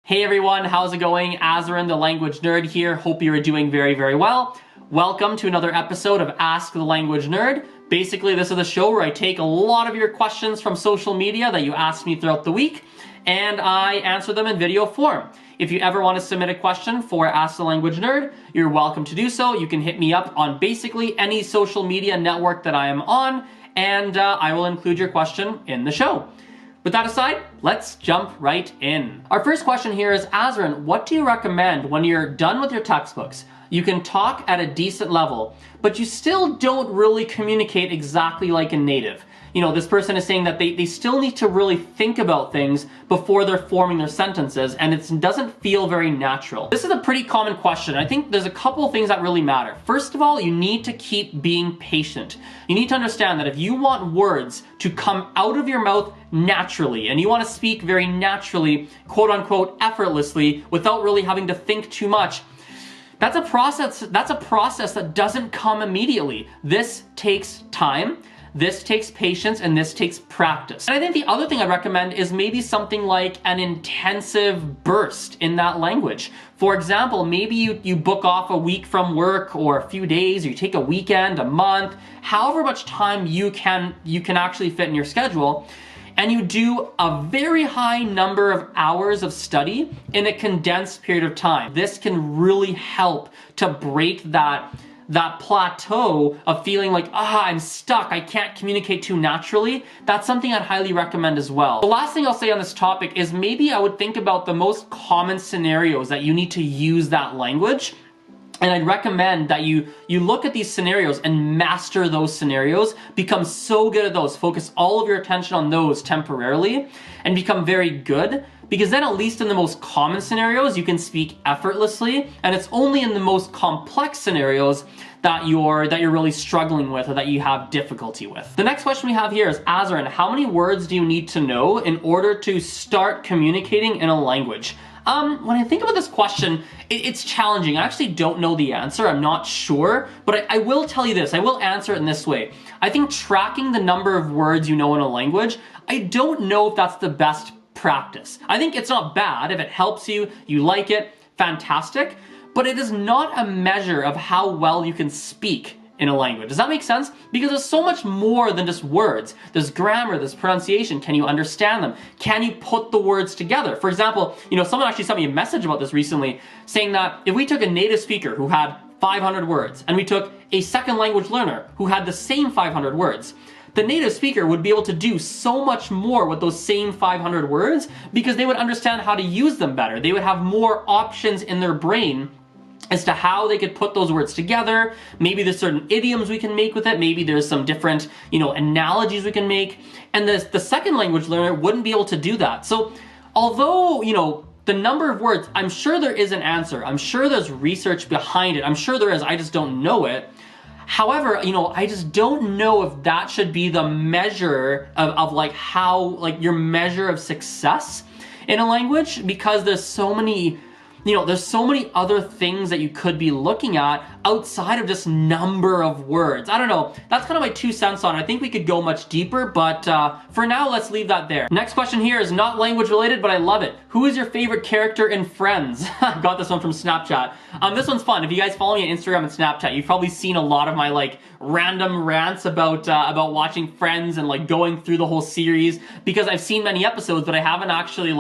Hey everyone, how's it going? Azren, the language nerd here. Hope you're doing very, very well. Welcome to another episode of Ask the Language Nerd. Basically, this is the show where I take a lot of your questions from social media that you ask me throughout the week, and I answer them in video form. If you ever want to submit a question for Ask the Language Nerd, you're welcome to do so. You can hit me up on basically any social media network that I am on, and I will include your question in the show. With that aside, let's jump right in. Our first question here is, Azren, what do you recommend when you're done with your textbooks? You can talk at a decent level, but you still don't really communicate exactly like a native. You know, this person is saying that they still need to really think about things before they're forming their sentences, and it doesn't feel very natural. This is a pretty common question. I think there's a couple of things that really matter. First of all, you need to keep being patient. You need to understand that if you want words to come out of your mouth naturally, and you want to speak very naturally, quote unquote, effortlessly, without really having to think too much, that's a process that doesn't come immediately. This takes time. This takes patience, and this takes practice. And I think the other thing I recommend is maybe something like an intensive burst in that language. For example, maybe you book off a week from work, or a few days, or you take a weekend, a month, however much time you can actually fit in your schedule, and you do a very high number of hours of study in a condensed period of time. This can really help to break that plateau of feeling like, I'm stuck, I can't communicate too naturally. That's something I'd highly recommend as well. The last thing I'll say on this topic is maybe I would think about the most common scenarios that you need to use that language. And I'd recommend that you look at these scenarios and master those scenarios, become so good at those, focus all of your attention on those temporarily, and become very good. Because then at least in the most common scenarios, you can speak effortlessly, and it's only in the most complex scenarios that you're really struggling with or that you have difficulty with. The next question we have here is, Azren, how many words do you need to know in order to start communicating in a language? When I think about this question, it's challenging. I actually don't know the answer. I'm not sure, but I will tell you this. I will answer it in this way. I think tracking the number of words you know in a language, I don't know if that's the best practice. I think it's not bad. If it helps you, you like it, fantastic, but it is not a measure of how well you can speak in a language. Does that make sense? Because there's so much more than just words. There's grammar, there's pronunciation. Can you understand them? Can you put the words together? For example, someone actually sent me a message about this recently, saying that if we took a native speaker who had 500 words, and we took a second language learner who had the same 500 words, the native speaker would be able to do so much more with those same 500 words because they would understand how to use them better. They would have more options in their brain as to how they could put those words together. Maybe there's certain idioms we can make with it. Maybe there's some different, analogies we can make. And the second language learner wouldn't be able to do that. So although, the number of words, I'm sure there is an answer. I'm sure there's research behind it. I'm sure there is. I just don't know it. However, I just don't know if that should be the measure of your measure of success in a language, because there's so many other things that you could be looking at outside of just number of words. I don't know. That's kind of my 2 cents on it. I think we could go much deeper, but for now, let's leave that there. Next question here is not language related, but I love it. Who is your favorite character in Friends? I got this one from Snapchat. This one's fun. If you guys follow me on Instagram and Snapchat, you've probably seen a lot of my random rants about watching Friends and going through the whole series, because I've seen many episodes, but I haven't actually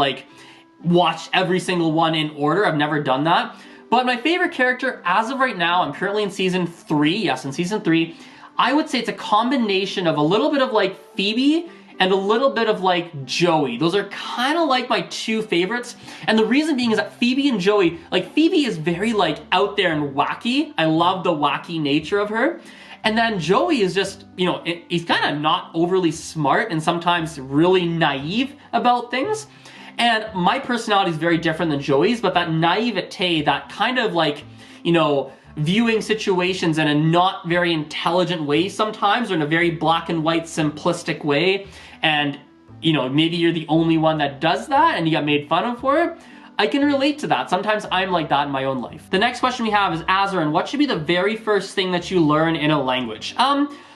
watch every single one in order. I've never done that. But my favorite character, as of right now, I'm currently in season 3. Yes, in season 3. I would say it's a combination of a little bit of Phoebe and a little bit of Joey. Those are kind of my 2 favorites. And the reason being is that Phoebe and Joey, Phoebe is very out there and wacky. I love the wacky nature of her. And then Joey is just, he's kind of not overly smart and sometimes really naive about things. And my personality is very different than Joey's, but that naivete, that kind of viewing situations in a not very intelligent way sometimes, or in a very black and white simplistic way, and maybe you're the only one that does that and you got made fun of for it, I can relate to that. Sometimes I'm like that in my own life. The next question we have is, Azren, what should be the very first thing that you learn in a language?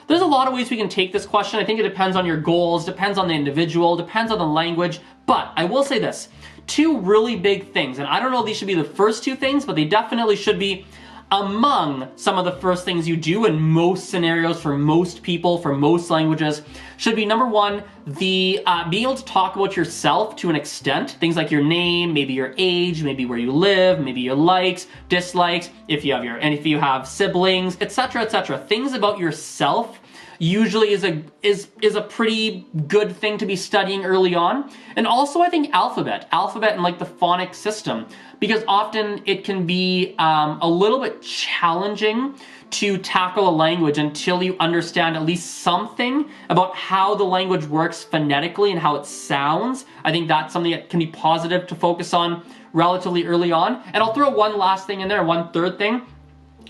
There's a lot of ways we can take this question. I think it depends on your goals, depends on the individual, depends on the language, but I will say this. two really big things. And I don't know if these should be the first two things, but they definitely should be among some of the first things you do in most scenarios for most people, for most languages, should be number one, being able to talk about yourself to an extent. Things like your name, maybe your age, maybe where you live, maybe your likes, dislikes, if you have siblings, etc., etc. Things about yourself usually is a pretty good thing to be studying early on. And also I think alphabet and like the phonics system, because often it can be a little bit challenging to tackle a language until you understand at least something about how the language works phonetically and how it sounds. I think that's something that can be positive to focus on relatively early on. And I'll throw one last thing in there, one third thing,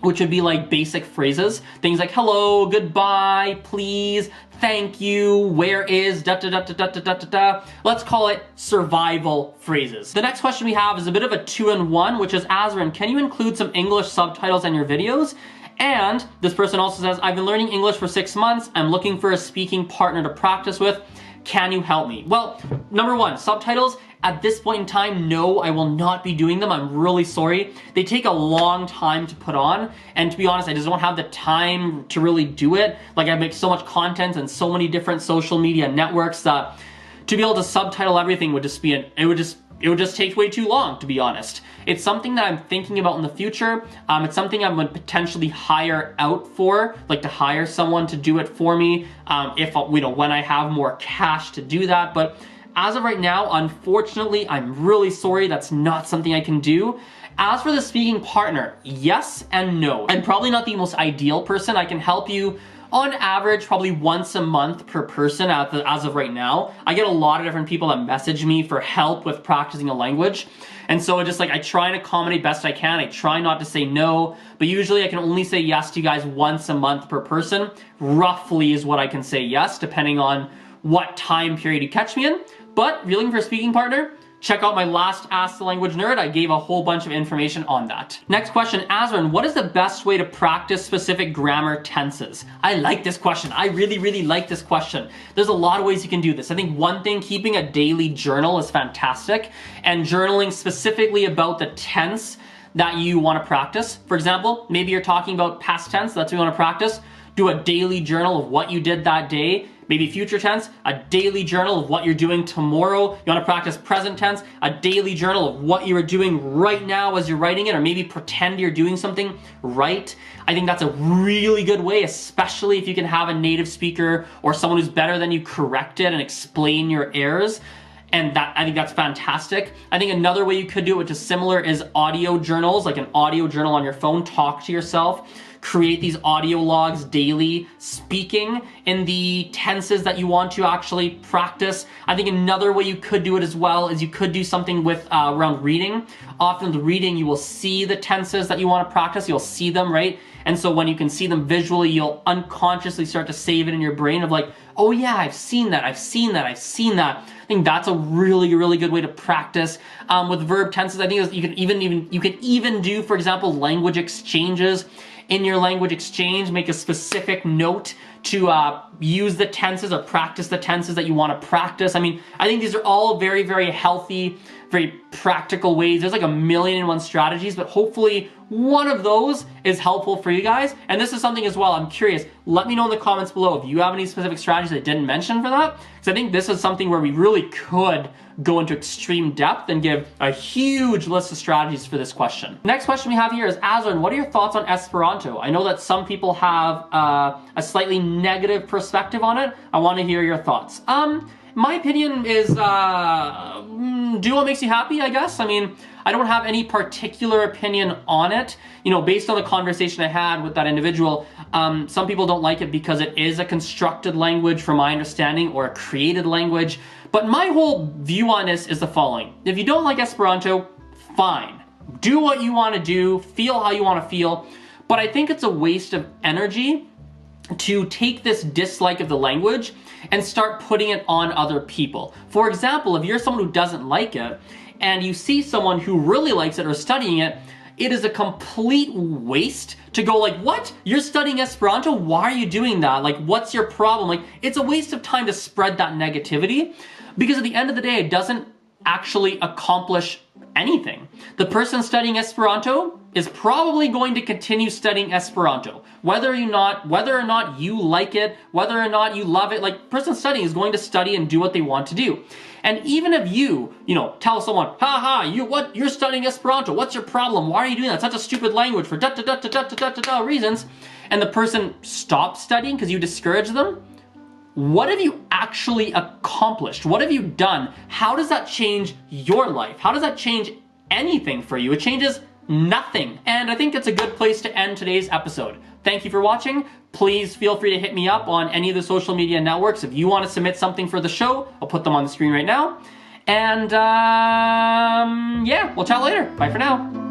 which would be like basic phrases. Things like hello, goodbye, please, thank you, where is, da da da da da da da da. Let's call it survival phrases. The next question we have is a bit of a 2-in-1, which is, Azren, can you include some English subtitles in your videos? And this person also says, I've been learning English for 6 months. I'm looking for a speaking partner to practice with. Can you help me? Well, number one, subtitles. At this point in time, no, I will not be doing them. I'm really sorry. They take a long time to put on, and to be honest, I just don't have the time to really do it. Like, I make so much content and so many different social media networks that to be able to subtitle everything would just be it would just take way too long, to be honest. It's something that I'm thinking about in the future. It's something I would potentially hire out for, like to hire someone to do it for me, if when I have more cash to do that. But as of right now, unfortunately, I'm really sorry, that's not something I can do. As for the speaking partner, yes and no. I'm probably not the most ideal person. I can help you on average probably once a month per person as of right now. I get a lot of different people that message me for help with practicing a language. And so I try and accommodate best I can. I try not to say no, but usually I can only say yes to you guys once a month per person. Roughly is what I can say yes, depending on what time period you catch me in. But if you're looking for a speaking partner, check out my last Ask the Language Nerd. I gave a whole bunch of information on that. Next question, Azren, what is the best way to practice specific grammar tenses? I like this question. I really, really like this question. There's a lot of ways you can do this. I think one thing, keeping a daily journal is fantastic, and journaling specifically about the tense that you want to practice. For example, maybe you're talking about past tense, that's what you want to practice. Do a daily journal of what you did that day. Maybe future tense, a daily journal of what you're doing tomorrow. You want to practice present tense, a daily journal of what you are doing right now as you're writing it, or maybe pretend you're doing something right. I think that's a really good way, especially if you can have a native speaker or someone who's better than you correct it and explain your errors. And I think that's fantastic. I think another way you could do it, which is similar, is audio journals, like an audio journal on your phone. Talk to yourself. Create these audio logs daily, speaking in the tenses that you want to actually practice. I think another way you could do it as well is you could do something with around reading. Often with reading, you will see the tenses that you want to practice. You'll see them, right? And so when you can see them visually, you'll unconsciously start to save it in your brain of like, oh yeah, I've seen that, I've seen that, I've seen that. I think that's a really, really good way to practice. With verb tenses, I think you can even do, for example, language exchanges. In your language exchange, make a specific note to use the tenses or practice the tenses that you want to practice. I mean, I think these are all very, very healthy, very practical ways. There's like 1,000,001 strategies, but hopefully one of those is helpful for you guys. And this is something as well, I'm curious, let me know in the comments below if you have any specific strategies I didn't mention for that, because I think this is something where we really could go into extreme depth and give a huge list of strategies for this question. Next question we have here is, Azren, what are your thoughts on Esperanto? I know that some people have a slightly negative perspective on it. I want to hear your thoughts. My opinion is, do what makes you happy, I guess. I mean, I don't have any particular opinion on it. You know, based on the conversation I had with that individual, some people don't like it because it is a constructed language from my understanding, or a created language. But my whole view on this is the following. If you don't like Esperanto, fine. Do what you want to do, feel how you want to feel. But I think it's a waste of energy to take this dislike of the language and start putting it on other people. For example, if you're someone who doesn't like it and you see someone who really likes it or studying it, it is a complete waste to go like, what? You're studying Esperanto? Why are you doing that? Like, what's your problem? Like, it's a waste of time to spread that negativity, because at the end of the day, it doesn't actually accomplish anything. The person studying Esperanto is probably going to continue studying Esperanto. Whether or not you like it, whether or not you love it, like, person studying is going to study and do what they want to do. And even if you tell someone, you're studying Esperanto, what's your problem? Why are you doing that? Such a stupid language for reasons. And the person stops studying because you discourage them. What have you actually accomplished? What have you done? How does that change your life? How does that change anything for you? It changes nothing. And I think it's a good place to end today's episode. Thank you for watching. Please feel free to hit me up on any of the social media networks. If you want to submit something for the show, I'll put them on the screen right now. And yeah, we'll chat later. Bye for now.